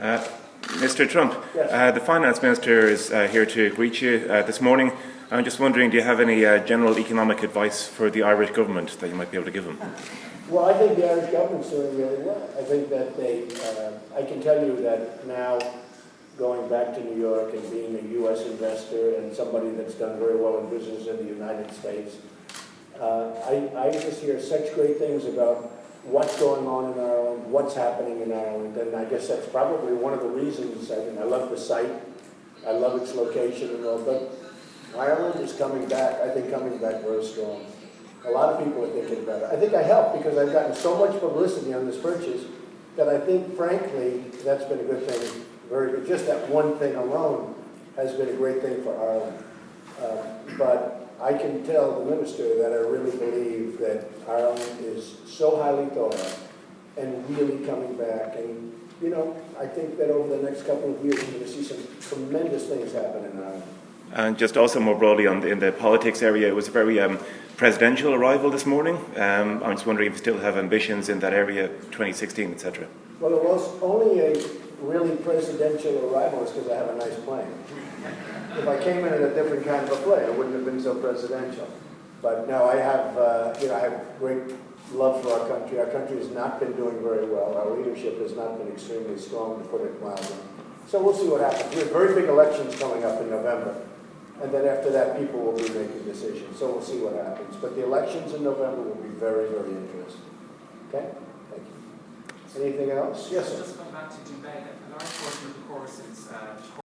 Mr. Trump, Yes. the Finance Minister is here to greet you this morning. I'm just wondering, do you have any general economic advice for the Irish government that you might be able to give them? Well, I think the Irish government's doing really well. I think that I can tell you that now, going back to New York and being a U.S. investor and somebody that's done very well in business in the United States, I just hear such great things about what's going on in Ireland, what's happening in Ireland, and I guess that's probably one of the reasons. I mean, I love the site, I love its location and all, but Ireland is coming back, I think coming back very strong. A lot of people are thinking about it. I think I helped because I've gotten so much publicity on this purchase that I think, frankly, that's been a good thing, very good. Just that one thing alone has been a great thing for Ireland. But I can tell the minister that I really believe that Ireland is so highly thought of and really coming back. And, you know, I think that over the next couple of years, we're going to see some tremendous things happen in Ireland. And just also more broadly in the politics area, it was a very presidential arrival this morning. I'm just wondering if you still have ambitions in that area, 2016, etc. Well, it was only a really presidential arrival because I have a nice plane. If I came in a different kind of a plane, it wouldn't have been so presidential. But no, I have, I have great love for our country. Our country has not been doing very well. Our leadership has not been extremely strong, to put it mildly. So we'll see what happens. We have very big elections coming up in November. And then after that, people will be making decisions. So we'll see what happens. But the elections in November will be very, very interesting. Okay? Thank you. Anything else? Yes, sir. Just going back to Dubai, a large portion of the course is